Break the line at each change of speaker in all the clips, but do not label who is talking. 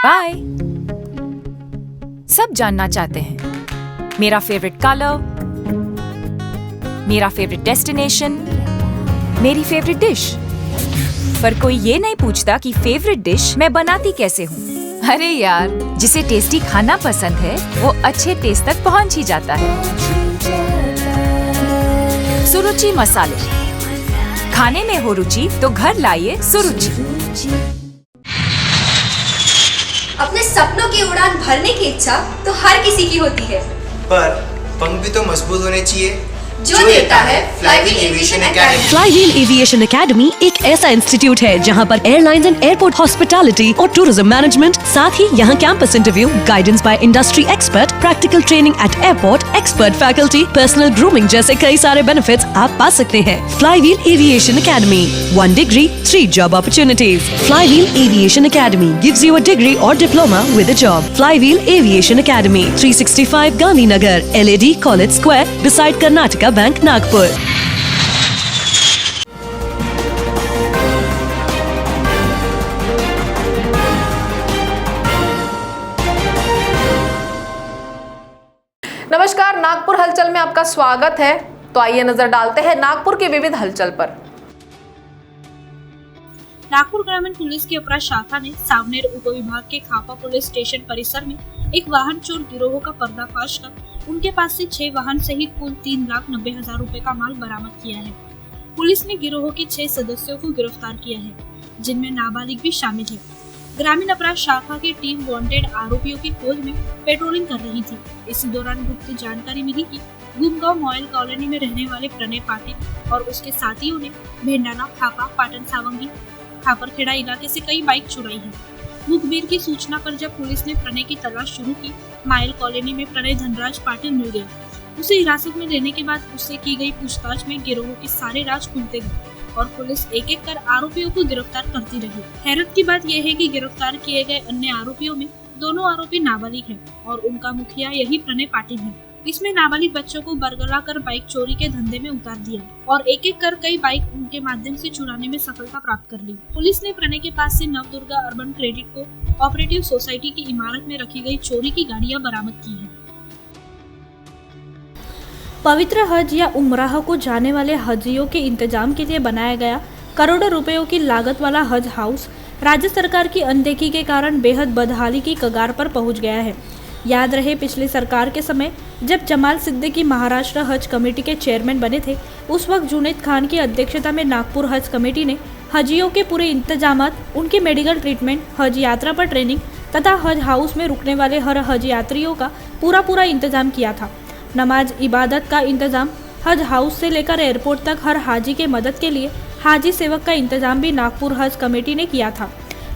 Bye. सब जानना चाहते हैं मेरा फेवरेट कलर, मेरा फेवरेट डेस्टिनेशन, मेरी फेवरेट डिश, पर कोई ये नहीं पूछता कि फेवरेट डिश मैं बनाती कैसे हूँ। अरे यार, जिसे टेस्टी खाना पसंद है वो अच्छे टेस्ट तक पहुँच ही जाता है। सुरुचि मसाले, खाने में हो रुचि तो घर लाइए सुरुचि।
अपने सपनों की उड़ान भरने की इच्छा तो हर किसी की होती है,
पर पंख भी तो मजबूत होने चाहिए
जो देता है flywheel aviation academy.
Flywheel aviation academy एक ऐसा इंस्टीट्यूट है जहां पर एयरलाइंस एंड एयरपोर्ट हॉस्पिटैलिटी और टूरिज्म मैनेजमेंट, साथ ही यहां campus interview, guidance by industry expert, practical training at airport, expert faculty, personal grooming जैसे कई सारे बेनिफिट्स आप पा सकते हैं। Flywheel aviation academy, 1 degree 3 job opportunities. Flywheel aviation academy gives you a degree और diploma with a job. Flywheel aviation academy, 365 Gandhinagar, LAD college square, beside Karnataka bank, Nagpur.
नमस्कार, नागपुर हलचल में आपका स्वागत है। तो आइए नजर डालते हैं नागपुर की विविध हलचल पर।
नागपुर ग्रामीण पुलिस की अपराध शाखा ने सावनेर उपविभाग के खापा पुलिस स्टेशन परिसर में एक वाहन चोर गिरोह का पर्दाफाश कर उनके पास से 6 वाहन सहित कुल 3,90,000 रुपए का माल बरामद किया है। पुलिस ने गिरोह के 6 सदस्यों को गिरफ्तार किया है, जिनमें नाबालिग भी शामिल है। ग्रामीण अपराध शाखा की टीम वांटेड आरोपियों की खोज में पेट्रोलिंग कर रही थी। इसी दौरान गुप्त जानकारी मिली कि गुमगांव मॉयल कॉलोनी में रहने वाले प्रणय पाटिल और उसके साथियों ने भेंडाना, खापा, पाटन सावंगी, खापरखेड़ा इलाके से कई बाइक चुराई है। मुखबिर की सूचना पर जब पुलिस ने प्रणय की तलाश शुरू की, मायल कॉलोनी में प्रणय धनराज पाटिल मिल गया। उसे हिरासत में लेने के बाद उससे की गई पूछताछ में गिरोह के सारे राज खुलते गए और पुलिस एक एक कर आरोपियों को गिरफ्तार करती रही। हैरत की बात यह है कि गिरफ्तार किए गए अन्य आरोपियों में दोनों आरोपी नाबालिग हैं और उनका मुखिया यही प्रणय पाटिल है। इसमें नाबालिग बच्चों को बरगला कर बाइक चोरी के धंधे में उतार दिया और एक एक कर कई बाइक उनके माध्यम से चुराने में सफलता प्राप्त कर ली। पुलिस ने प्रणय के पास से Navdurga urban credit co operative society की इमारत में रखी गई चोरी की गाड़ियां बरामद की है। पवित्र हज या उम्राह को जाने वाले हजियों के इंतजाम के लिए बनाया गया करोड़ों रुपयों की लागत वाला हज हाउस राज्य सरकार की अनदेखी के कारण बेहद बदहाली की कगार पर पहुंच गया है। याद रहे, पिछली सरकार के समय जब जमाल सिद्दीकी महाराष्ट्र हज कमेटी के चेयरमैन बने थे, उस वक्त जुनैद खान की अध्यक्षता में नागपुर हज कमेटी ने हजियों के पूरे इंतजामात, उनकी मेडिकल ट्रीटमेंट, हज यात्रा पर ट्रेनिंग तथा हज हाउस में रुकने वाले हर हज यात्रियों का पूरा इंतजाम किया था। नमाज इबादत का इंतजाम हज हाउस से लेकर एयरपोर्ट तक हर हाजी के मदद के लिए हाजी सेवक का इंतजाम भी नागपुर हज कमेटी ने किया था।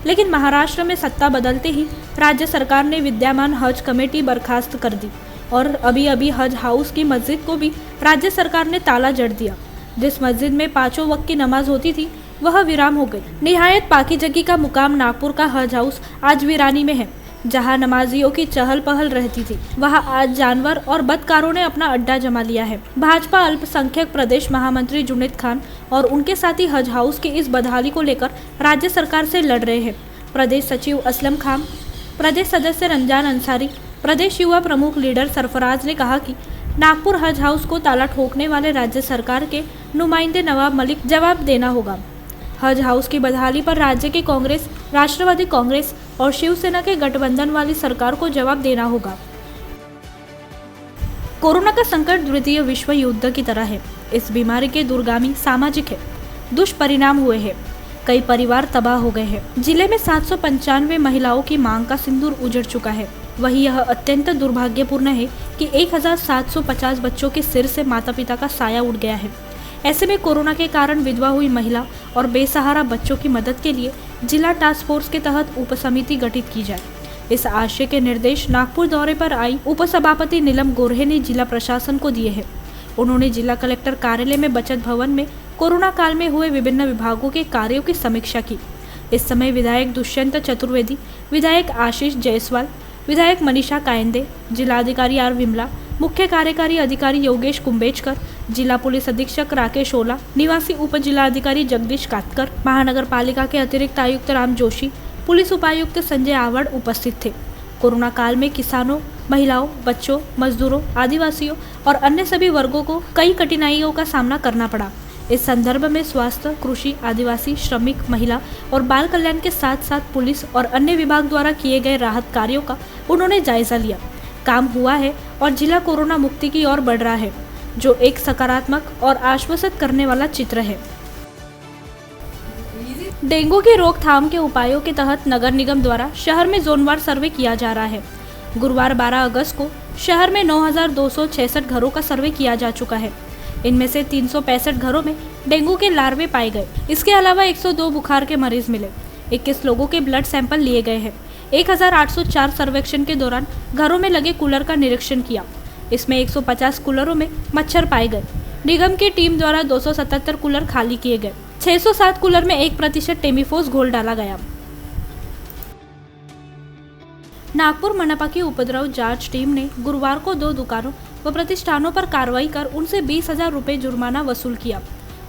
लेकिन महाराष्ट्र में सत्ता बदलते ही राज्य सरकार ने विद्यमान हज कमेटी बर्खास्त कर दी और अभी हज हाउस की मस्जिद को भी राज्य सरकार ने ताला जड़ दिया। जिस मस्जिद में 5 वक्त की नमाज होती थी वह वीरान हो गई। निहायत पाकीज़गी का मुकाम नागपुर का हज हाउस आज वीरानी में है। जहां नमाजियों की चहल पहल रहती थी, वहां आज जानवर और बदकारों ने अपना अड्डा जमा लिया है। भाजपा अल्पसंख्यक प्रदेश महामंत्री जुनैद खान और उनके साथी हज हाउस की इस बदहाली को लेकर राज्य सरकार से लड़ रहे हैं। प्रदेश सचिव असलम खान, प्रदेश सदस्य रमजान अंसारी, प्रदेश युवा प्रमुख लीडर सरफराज ने कहा कि नागपुर हज हाउस को ताला ठोकने वाले राज्य सरकार के नुमाइंदे नवाब मलिक जवाब देना होगा। हज हाउस की बदहाली पर राज्य की कांग्रेस, राष्ट्रवादी कांग्रेस और शिवसेना के गठबंधन वाली सरकार को जवाब देना होगा। कोरोना का संकट द्वितीय विश्व युद्ध की तरह है। इस बीमारी के दूरगामी सामाजिक है, दुष्परिणाम हुए हैं। कई परिवार तबाह हो गए हैं। जिले में 795 महिलाओं की मांग का सिंदूर उजड़ चुका है। वही यह अत्यंत दुर्भाग्यपूर्ण है कि 1750 बच्चों के सिर से माता पिता का साया उड़ गया है। ऐसे में कोरोना के कारण विधवा हुई महिला और बेसहारा बच्चों की मदद के लिए जिला टास्क फोर्स के तहत उप समिति गठित की जाए। इस आशय के निर्देश नागपुर दौरे पर आई उप सभापति नीलम गोरहे ने जिला प्रशासन को दिए हैं। उन्होंने जिला कलेक्टर कार्यालय में बचत भवन में कोरोना काल में हुए विभिन्न विभागों के कार्यों की समीक्षा की। इस समय विधायक दुष्यंत चतुर्वेदी, विधायक आशीष जायसवाल, विधायक मनीषा कायंदे, जिलाधिकारी आर विमला, मुख्य कार्यकारी अधिकारी योगेश कुंभेजकर, जिला पुलिस अधीक्षक राकेश ओला, निवासी उप जिलाधिकारी जगदीश कातकर, महानगर पालिका के अतिरिक्त आयुक्त राम जोशी, पुलिस उपायुक्त संजय आवड़ उपस्थित थे। कोरोना काल में किसानों, महिलाओं, बच्चों, मजदूरों, आदिवासियों और अन्य सभी वर्गों को कई कठिनाइयों का सामना करना पड़ा। इस संदर्भ में स्वास्थ्य, कृषि, आदिवासी, श्रमिक, महिला और बाल कल्याण के साथ साथ पुलिस और अन्य विभाग द्वारा किए गए राहत कार्यों का उन्होंने जायजा लिया। काम हुआ है और जिला कोरोना मुक्ति की ओर बढ़ रहा है, जो एक सकारात्मक और आश्वासित करने वाला चित्र है। डेंगू की रोकथाम के उपायों के तहत नगर निगम द्वारा शहर में जोनवार सर्वे किया जा रहा है। गुरुवार 12 अगस्त को शहर में 9,266 घरों का सर्वे किया जा चुका है। इनमें से 365 घरों में डेंगू के लार्वे पाए गए। इसके अलावा 102 बुखार के मरीज मिले। 21 लोगों के ब्लड सैंपल लिए गए हैं। 1,804 सर्वेक्षण के दौरान घरों में लगे कूलर का निरीक्षण किया। इसमें 150 कूलरों में मच्छर पाए गए। निगम की टीम द्वारा 277 कूलर खाली किए गए। 607 कूलर में 1% टेमीफोस घोल डाला गया। नागपुर मनपा की उपद्रव जांच टीम ने गुरुवार को 2 दुकानों व प्रतिष्ठानों पर कार्रवाई कर उनसे 20,000 रुपये जुर्माना वसूल किया।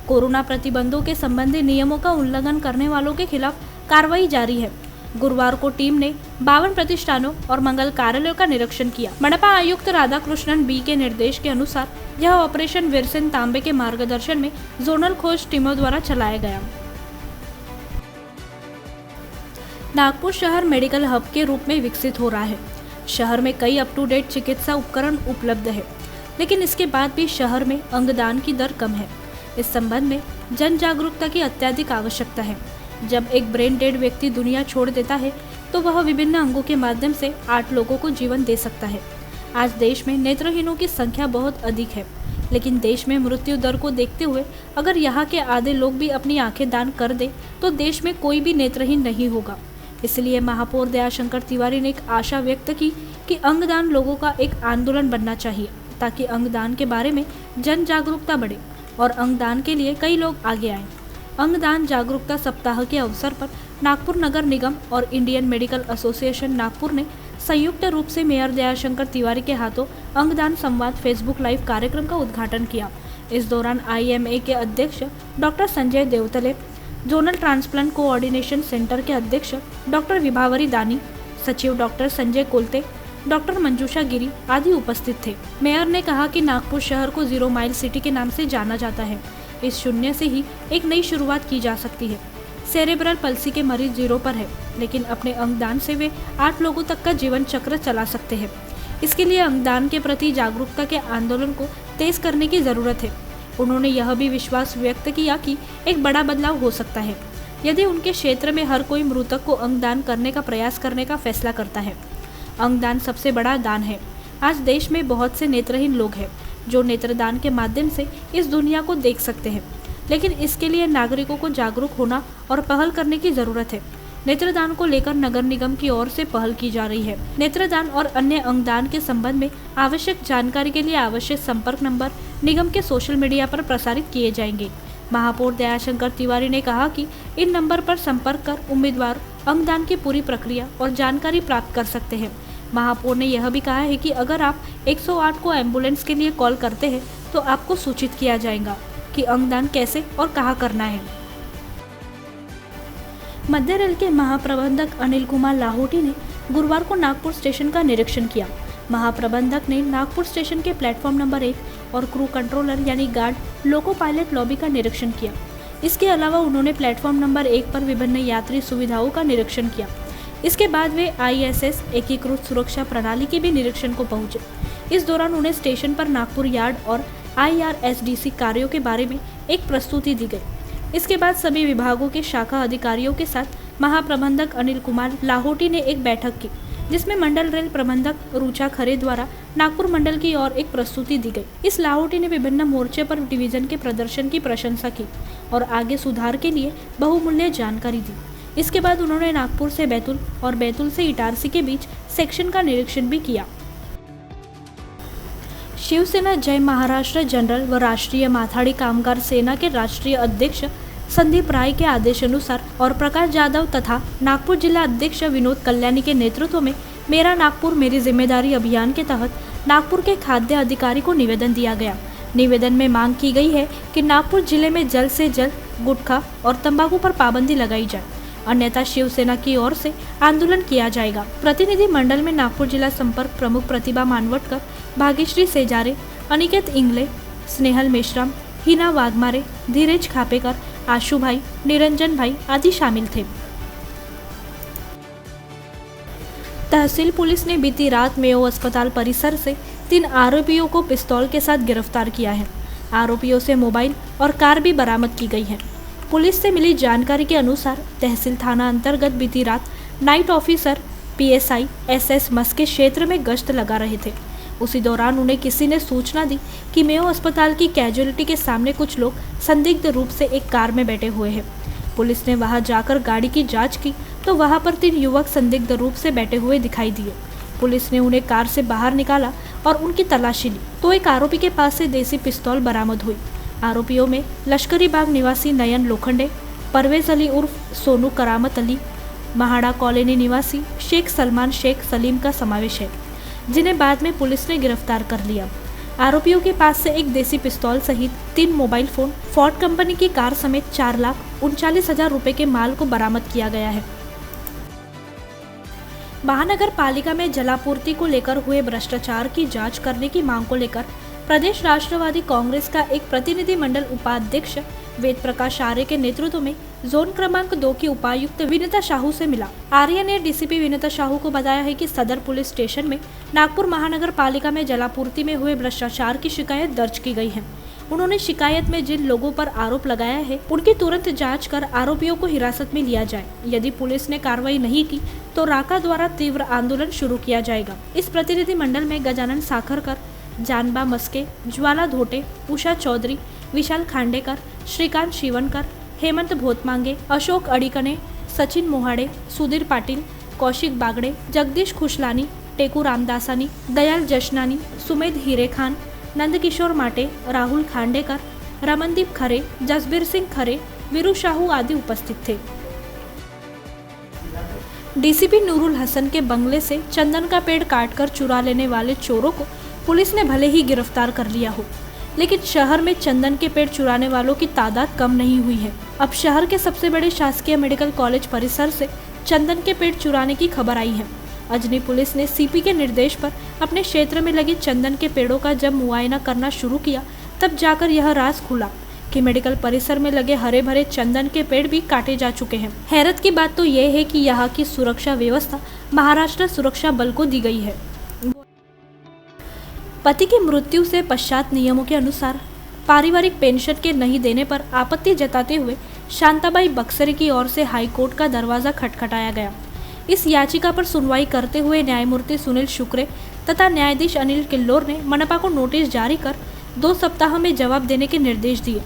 कोरोना प्रतिबंधों के संबंधी नियमों का उल्लंघन करने वालों के खिलाफ कार्रवाई जारी है। गुरुवार को टीम ने 52 प्रतिष्ठानों और मंगल कार्यालयों का निरीक्षण किया। मनपा आयुक्त राधाकृष्णन बी के निर्देश के अनुसार यह ऑपरेशन वीरसेन तांबे के मार्गदर्शन में जोनल खोज टीमों द्वारा चलाया गया। नागपुर शहर मेडिकल हब के रूप में विकसित हो रहा है। शहर में कई अप टू डेट चिकित्सा उपकरण उपलब्ध है, लेकिन इसके बाद भी शहर में अंगदान की दर कम है। इस संबंध में जन जागरूकता की अत्यधिक आवश्यकता है। जब एक ब्रेन डेड व्यक्ति दुनिया छोड़ देता है तो वह विभिन्न अंगों के माध्यम से 8 लोगों को जीवन दे सकता है। आज देश में नेत्रहीनों की संख्या बहुत अधिक है, लेकिन देश में मृत्यु दर को देखते हुए अगर यहाँ के आधे लोग भी अपनी आंखें दान कर दे तो देश में कोई भी नेत्रहीन नहीं होगा। इसलिए महापौर दयाशंकर तिवारी ने एक आशा व्यक्त की कि अंगदान लोगों का एक आंदोलन बनना चाहिए, ताकि अंगदान के बारे में जन जागरूकता बढ़े और अंगदान के लिए कई लोग आगे आएं। अंगदान जागरूकता सप्ताह के अवसर पर नागपुर नगर निगम और इंडियन मेडिकल एसोसिएशन नागपुर ने संयुक्त रूप से मेयर दयाशंकर तिवारी के हाथों अंगदान संवाद फेसबुक लाइव कार्यक्रम का उद्घाटन किया। इस दौरान IMA के अध्यक्ष doctor Sanjay Devtale, zonal transplant coordination centre के अध्यक्ष डॉक्टर विभावरी दानी, सचिव डॉक्टर संजय कोलते, डॉक्टर मंजूषा गिरी आदि उपस्थित थे। मेयर ने कहा कि नागपुर शहर को 0 माइल सिटी के नाम से जाना जाता है। इस शून्य से ही एक नई शुरुआत की जा सकती है। सेरेब्रल पल्सी के मरीज 0 पर है, लेकिन अपने अंगदान से वे 8 लोगों तक का जीवन चक्र चला सकते हैं। इसके लिए अंगदान के प्रति जागरूकता के आंदोलन को तेज करने की जरूरत है। उन्होंने यह भी विश्वास व्यक्त किया कि एक बड़ा बदलाव हो सकता है यदि उनके क्षेत्र में हर कोई मृतक को अंगदान करने का प्रयास करने का फैसला करता है। अंगदान सबसे बड़ा दान है। आज देश में बहुत से नेत्रहीन लोग हैं जो नेत्रदान के माध्यम से इस दुनिया को देख सकते हैं, लेकिन इसके लिए नागरिकों को जागरूक होना और पहल करने की जरूरत है। नेत्रदान को लेकर नगर निगम की ओर से पहल की जा रही है। नेत्रदान और अन्य अंगदान के संबंध में आवश्यक जानकारी के लिए आवश्यक संपर्क नंबर निगम के सोशल मीडिया पर प्रसारित किए जाएंगे। महापौर दयाशंकर तिवारी ने कहा कि इन नंबर पर संपर्क कर उम्मीदवार अंगदान की पूरी प्रक्रिया और जानकारी प्राप्त कर सकते हैं। महापौर ने यह भी कहा है कि अगर आप 108 को एम्बुलेंस के लिए कॉल करते हैं तो आपको सूचित किया जाएगा कि अंगदान कैसे और कहाँ करना है। मध्य रेल के महाप्रबंधक अनिल कुमार लाहोटी ने गुरुवार को नागपुर स्टेशन का निरीक्षण किया। महाप्रबंधक ने नागपुर स्टेशन के प्लेटफॉर्म नंबर 1 और क्रू कंट्रोलर यानी गार्ड, लोको पायलट लॉबी का निरीक्षण किया। इसके अलावा उन्होंने प्लेटफॉर्म नंबर 1 पर विभिन्न यात्री सुविधाओं का निरीक्षण किया। इसके बाद वे ISS एकीकृत सुरक्षा प्रणाली के भी निरीक्षण को पहुंचे। इस दौरान उन्हें स्टेशन पर नागपुर यार्ड और IRSDC कार्यों के बारे में एक प्रस्तुति दी गई। इसके बाद सभी विभागों के शाखा अधिकारियों के साथ महाप्रबंधक अनिल कुमार लाहोटी ने एक बैठक की, जिसमें मंडल रेल प्रबंधक रुचा खरे द्वारा नागपुर मंडल की ओर एक प्रस्तुति दी गई। इस लाहोटी ने विभिन्न मोर्चे पर डिवीजन के प्रदर्शन की प्रशंसा की और आगे सुधार के लिए बहुमूल्य जानकारी दी। इसके बाद उन्होंने नागपुर से बैतूल और बैतूल से इटारसी के बीच सेक्शन का निरीक्षण भी किया। शिवसेना जय महाराष्ट्र जनरल व राष्ट्रीय माथाडी कामगार सेना के राष्ट्रीय अध्यक्ष संदीप राय के आदेशानुसार और प्रकाश जाधव तथा नागपुर जिला अध्यक्ष विनोद कल्याणी के नेतृत्व में मेरा नागपुर मेरी जिम्मेदारी अभियान के तहत नागपुर के खाद्य अधिकारी को निवेदन दिया गया। निवेदन में मांग की गई है कि नागपुर जिले में जल्द से जल्द गुटखा और तंबाकू पर पाबंदी लगाई जाए। अन्यथा शिवसेना की ओर से आंदोलन किया जाएगा। प्रतिनिधि मंडल में नागपुर जिला संपर्क प्रमुख प्रतिभा मानवटकर, भाग्यश्री सेजारे, अनिकेत इंगले, स्नेहल मेश्राम, हिना वाघमारे, धीरज खापेकर, आशु भाई, निरंजन भाई आदि शामिल थे। तहसील पुलिस ने बीती रात मेयो अस्पताल परिसर से 3 आरोपियों को पिस्तौल के साथ गिरफ्तार किया है। आरोपियों से मोबाइल और कार भी बरामद की गई है। पुलिस से मिली जानकारी के अनुसार तहसील थाना अंतर्गत बीती रात night officer PSI SS Maske क्षेत्र में गश्त लगा रहे थे। उसी दौरान उन्हें किसी ने सूचना दी कि मेयो अस्पताल की कैजुअलिटी के सामने कुछ लोग संदिग्ध रूप से एक कार में बैठे हुए हैं। पुलिस ने वहां जाकर गाड़ी की जांच की तो वहां पर 3 युवक संदिग्ध रूप से बैठे हुए दिखाई दिए। पुलिस ने उन्हें कार से बाहर निकाला और उनकी तलाशी ली तो एक आरोपी के पास से देसी पिस्तौल बरामद हुई। आरोपियों में लश्करी बाग निवासी नयन लोखंडे, परवेज अली उर्फ सोनू करामत अली, महाड़ा कॉलोनी निवासी शेख सलमान शेख सलीम का समावेश है, जिन्हें बाद में पुलिस ने गिरफ्तार कर लिया। आरोपियों के पास से एक देसी पिस्तौल सहित 3 मोबाइल फोन, फोर्ड कंपनी की कार समेत 4,39,000 रुपए के माल को बरामद किया गया है। महानगर पालिका में जलापूर्ति को लेकर हुए भ्रष्टाचार की जांच करने की मांग को लेकर प्रदेश राष्ट्रवादी कांग्रेस का एक प्रतिनिधि मंडल उपाध्यक्ष वेद प्रकाश आर्य के नेतृत्व में जोन क्रमांक 2 की उपायुक्त विनीता साहू से मिला। आर्य ने डीसीपी विनीता साहू को बताया है कि सदर पुलिस स्टेशन में नागपुर महानगर पालिका में जलापूर्ति में हुए भ्रष्टाचार की शिकायत दर्ज की गई है। उन्होंने शिकायत में जिन लोगों पर आरोप लगाया है उनकी तुरंत जांच कर आरोपियों को हिरासत में लिया जाए। यदि पुलिस ने कार्रवाई नहीं की तो राका द्वारा तीव्र आंदोलन शुरू किया जाएगा। इस प्रतिनिधि मंडल में गजानन साखरकर, जानबा मस्के, ज्वाला धोटे, उषा चौधरी, विशाल खांडेकर, श्रीकांत शिवनकर, हेमंत भोतमांगे, अशोक अडिकने, सचिन मोहाड़े, सुधीर पाटिल, कौशिक बागड़े, जगदीश खुशलानी, टेकू रामदासानी, दयाल जशनानी, सुमेध हिरेखान, नंदकिशोर माटे, राहुल खांडेकर, रमनदीप खरे, जसबीर सिंह खरे, वीरू साहू आदि उपस्थित थे। डीसीपी नूरुल हसन के बंगले से चंदन का पेड़ काटकर चुरा लेने वाले चोरों को पुलिस ने भले ही गिरफ्तार कर लिया हो, लेकिन शहर में चंदन के पेड़ चुराने वालों की तादाद कम नहीं हुई है। अब शहर के सबसे बड़े शासकीय मेडिकल कॉलेज परिसर से चंदन के पेड़ चुराने की खबर आई है। अजनी पुलिस ने सीपी के निर्देश पर अपने क्षेत्र में लगे चंदन के पेड़ों का जब मुआयना करना शुरू किया तब जाकर यह राज खुला कि मेडिकल परिसर में लगे हरे भरे चंदन के पेड़ भी काटे जा चुके हैं। हैरत की बात तो यह है कि यहाँ की सुरक्षा व्यवस्था महाराष्ट्र सुरक्षा बल को दी गई है। पति की मृत्यु से पश्चात नियमों के अनुसार पारिवारिक पेंशन के नहीं देने पर आपत्ति जताते हुए शांताबाई बक्सरी की ओर से हाईकोर्ट का दरवाजा खटखटाया गया। इस याचिका पर सुनवाई करते हुए न्यायमूर्ति सुनील शुक्रे तथा न्यायाधीश अनिल किल्लोर ने मनपा को नोटिस जारी कर 2 सप्ताह में जवाब देने के निर्देश दिए।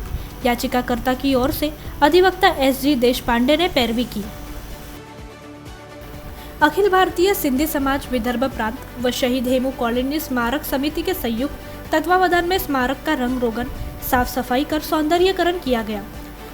याचिकाकर्ता की ओर से अधिवक्ता SG देशपांडे ने पैरवी की। अखिल भारतीय सिंधी समाज विदर्भ प्रांत व शहीद हेमू कॉलोनी स्मारक समिति के संयुक्त तत्वावधान में स्मारक का रंग रोगन, साफ सफाई कर सौंदर्यीकरण किया गया।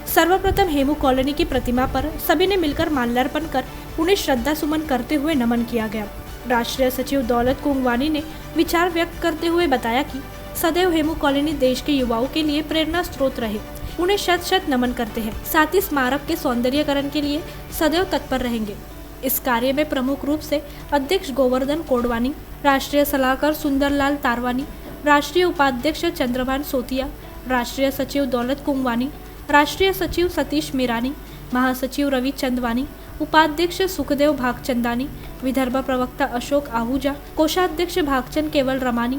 सर्वप्रथम हेमू कॉलोनी की प्रतिमा पर सभी ने मिलकर माल्यार्पण कर उन्हें श्रद्धा सुमन करते हुए नमन किया गया। राष्ट्रीय सचिव दौलत कुंगवानी ने विचार व्यक्त करते हुए बताया कि सदैव हेमू कॉलोनी देश के युवाओं के लिए प्रेरणा स्रोत रहे, उन्हें शत शत नमन करते हैं। साथ ही स्मारक के सौंदर्यीकरण के लिए सदैव तत्पर रहेंगे। इस कार्य में प्रमुख रूप से अध्यक्ष गोवर्धन कोडवानी, राष्ट्रीय सलाहकार सुंदरलाल तारवानी, राष्ट्रीय उपाध्यक्ष चंद्रभान सोतिया, राष्ट्रीय सचिव दौलत कुंगवानी, राष्ट्रीय सचिव सतीश मीरानी, महासचिव रवि चंदवानी, उपाध्यक्ष सुखदेव भागचंदानी, विदर्भ प्रवक्ता अशोक आहूजा, कोषाध्यक्ष भागचंद केवल रमानी,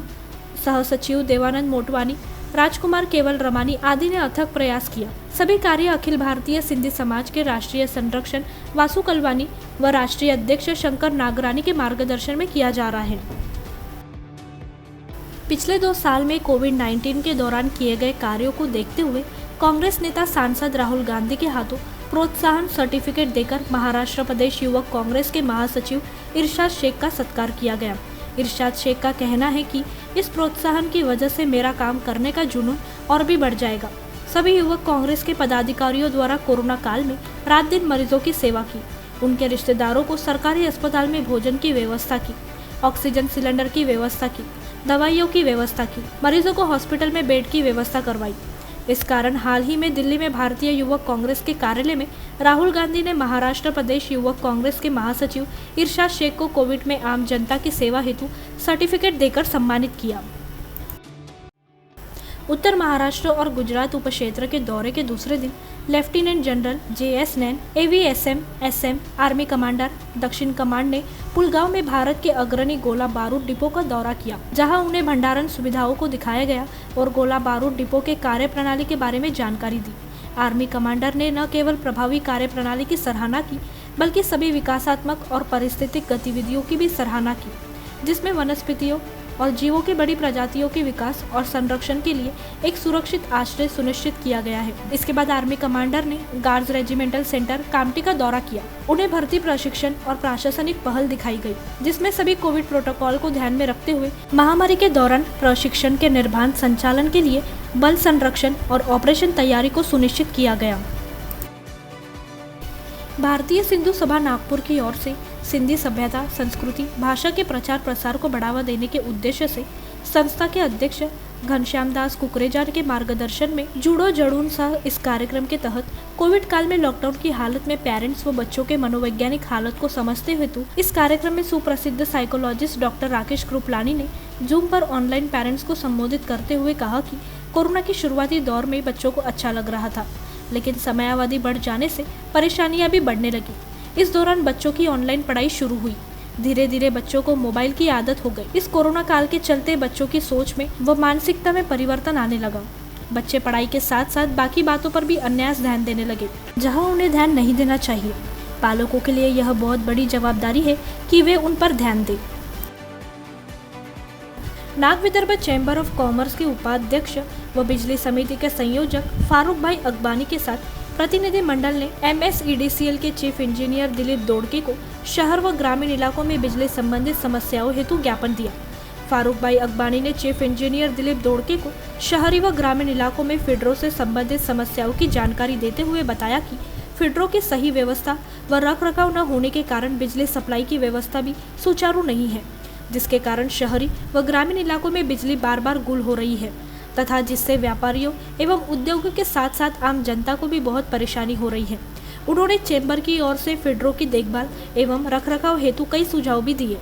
सहसचिव देवानंद मोटवानी, राजकुमार केवल रमानी आदि ने अथक प्रयास किया। सभी कार्य अखिल भारतीय सिंधी समाज के राष्ट्रीय संरक्षण वासु कलवानी व राष्ट्रीय अध्यक्ष शंकर नागरानी के मार्गदर्शन में किया जा रहा है। पिछले 2 साल में कोविड-19 के दौरान किए गए कार्यों को देखते हुए कांग्रेस नेता सांसद राहुल गांधी के हाथों प्रोत्साहन सर्टिफिकेट देकर महाराष्ट्र प्रदेश युवक कांग्रेस के महासचिव इरशाद शेख का सत्कार किया गया। इरशाद शेख का कहना है कि इस प्रोत्साहन की वजह से मेरा काम करने का जुनून और भी बढ़ जाएगा। सभी युवक कांग्रेस के पदाधिकारियों द्वारा कोरोना काल में रात दिन मरीजों की सेवा की, उनके रिश्तेदारों को सरकारी अस्पताल में भोजन की व्यवस्था की, ऑक्सीजन सिलेंडर की व्यवस्था की, दवाइयों की व्यवस्था की, मरीजों को हॉस्पिटल में बेड की व्यवस्था करवाई। इस कारण हाल ही में दिल्ली में भारतीय युवक कांग्रेस के कार्यालय में राहुल गांधी ने महाराष्ट्र प्रदेश युवक कांग्रेस के महासचिव इरशाद शेख को कोविड में आम जनता की सेवा हेतु सर्टिफिकेट देकर सम्मानित किया। उत्तर महाराष्ट्र और गुजरात उपक्षेत्र के दौरे के दूसरे दिन लेफ्टिनेंट जनरल JS नैन, AVSM, SM, आर्मी कमांडर दक्षिण कमांड ने पुलगांव में भारत के अग्रणी गोला बारूद डिपो का दौरा किया, जहां उन्हें भंडारण सुविधाओं को दिखाया गया और गोला बारूद डिपो के कार्य प्रणाली के बारे में जानकारी दी। आर्मी कमांडर ने न केवल प्रभावी कार्य प्रणाली की सराहना की, बल्कि सभी विकासात्मक और पारिस्थितिक गतिविधियों की भी सराहना की, जिसमें वनस्पतियों और जीवों की बड़ी प्रजातियों के विकास और संरक्षण के लिए एक सुरक्षित आश्रय सुनिश्चित किया गया है। इसके बाद आर्मी कमांडर ने गार्ड्स रेजिमेंटल सेंटर कामटी का दौरा किया। उन्हें भर्ती प्रशिक्षण और प्रशासनिक पहल दिखाई गई, जिसमें सभी कोविड प्रोटोकॉल को ध्यान में रखते हुए महामारी के दौरान प्रशिक्षण के निर्बाध संचालन के लिए बल संरक्षण और ऑपरेशन तैयारी को सुनिश्चित किया गया। भारतीय सिंधु सभा नागपुर की ओर से सिंधी सभ्यता, संस्कृति, भाषा के प्रचार प्रसार को बढ़ावा देने के उद्देश्य से संस्था के अध्यक्ष घनश्याम दास कुकरेजा के मार्गदर्शन में जुड़ो जड़ून सा इस कार्यक्रम के तहत कोविड काल में लॉकडाउन की हालत में पेरेंट्स व बच्चों के मनोवैज्ञानिक हालत को समझते हेतु इस कार्यक्रम में सुप्रसिद्ध साइकोलॉजिस्ट डॉक्टर राकेश कृपलानी ने जूम पर ऑनलाइन पेरेंट्स को संबोधित करते हुए कहा कि कोरोना की शुरुआती दौर में बच्चों को अच्छा लग रहा था, लेकिन समयावधि बढ़ जाने से परेशानियां भी बढ़ने लगी। इस दौरान बच्चों की ऑनलाइन पढ़ाई शुरू हुई। धीरे धीरे बच्चों को मोबाइल की आदत हो गई। इस कोरोना काल के चलते बच्चों की सोच में व मानसिकता में परिवर्तन आने लगा। बच्चे पढ़ाई के साथ साथ बाकी बातों पर भी अन्यास ध्यान देने लगे, जहां उन्हें ध्यान नहीं देना चाहिए। पालकों के लिए यह बहुत बड़ी जवाबदारी है कि वे उन पर ध्यान दें। Nag Vidarbha chamber of commerce के उपाध्यक्ष व बिजली समिति के संयोजक फारूक भाई अकबानी के साथ प्रतिनिधि मंडल ने MSEDCL के चीफ इंजीनियर दिलीप दोड़के को शहर व ग्रामीण इलाकों में बिजली संबंधित समस्याओं हेतु ज्ञापन दिया। फारूक भाई अकबानी ने चीफ इंजीनियर दिलीप दोड़के को शहरी व ग्रामीण इलाकों में फीडरों से संबंधित समस्याओं की जानकारी देते हुए बताया कि फीडरों की सही व्यवस्था व रखरखाव न होने के कारण बिजली सप्लाई की व्यवस्था भी सुचारू नहीं है, जिसके कारण शहरी व ग्रामीण इलाकों में बिजली बार बार गुल हो रही है तथा जिससे व्यापारियों एवं उद्योगों के साथ साथ आम जनता को भी बहुत परेशानी हो रही है। उन्होंने चैम्बर की ओर से फीडरों की देखभाल एवं रखरखाव हेतु कई सुझाव भी दिए।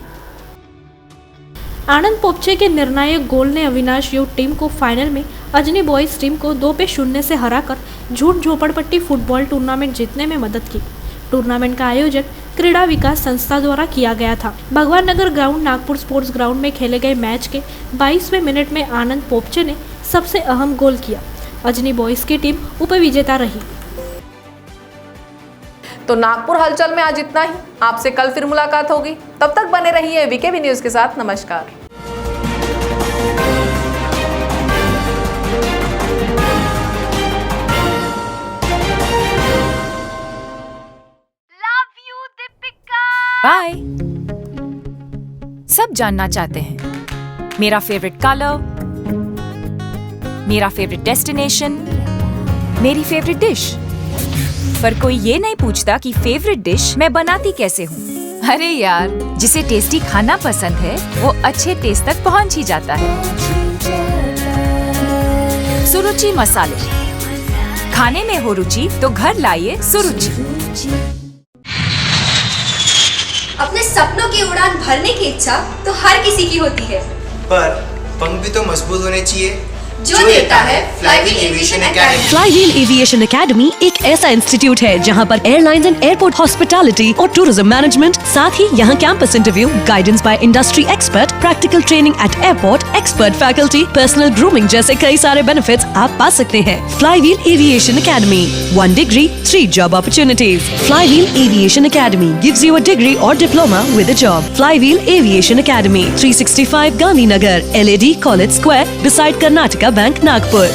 आनंद पोपचे के निर्णायक गोल ने अविनाश यूथ टीम को फाइनल में अजनी बॉयज टीम को 2-0 से हराकर झूठ झोपड़पट्टी फुटबॉल टूर्नामेंट जीतने में मदद की। टूर्नामेंट का आयोजन क्रीड़ा विकास संस्था द्वारा किया गया था। भगवान नगर ग्राउंड नागपुर स्पोर्ट्स ग्राउंड में खेले गए मैच के 22वें मिनट में आनंद पोपचे ने सबसे अहम गोल किया। अजनी बॉयज की टीम उपविजेता रही।
तो नागपुर हलचल में आज इतना ही। आपसे कल फिर मुलाकात होगी, तब तक बने रहिए वीकेबी न्यूज के साथ। नमस्कार।
बाय। सब जानना चाहते हैं मेरा फेवरेट कलर, मेरा फेवरेट डेस्टिनेशन, मेरी फेवरेट डिश, पर कोई ये नहीं पूछता कि फेवरेट डिश मैं बनाती कैसे हूँ। अरे यार, जिसे टेस्टी खाना पसंद है वो अच्छे टेस्ट तक पहुँच ही जाता है। सुरुचि मसाले, खाने में हो रुचि तो घर लाइए सुरुचि।
अपने सपनों की उड़ान भरने की इच्छा तो हर किसी की होती है,
पर पंख भी तो मजबूत होने चाहिए
जो देता है flywheel aviation academy.
Flywheel aviation academy एक ऐसा इंस्टीट्यूट है जहां पर एयरलाइंस एंड एयरपोर्ट हॉस्पिटैलिटी और टूरिज्म मैनेजमेंट, साथ ही यहां campus interview, guidance by industry expert, practical training at airport, expert faculty, personal grooming जैसे कई सारे बेनिफिट्स आप पा सकते हैं। Flywheel aviation academy, 1 degree, 3 job opportunities. Flywheel Aviation Academy gives you a degree or diploma with a job. Flywheel Aviation Academy, 365 Gandhi Nagar, LAD College Square, beside Karnataka Bank, Nagpur.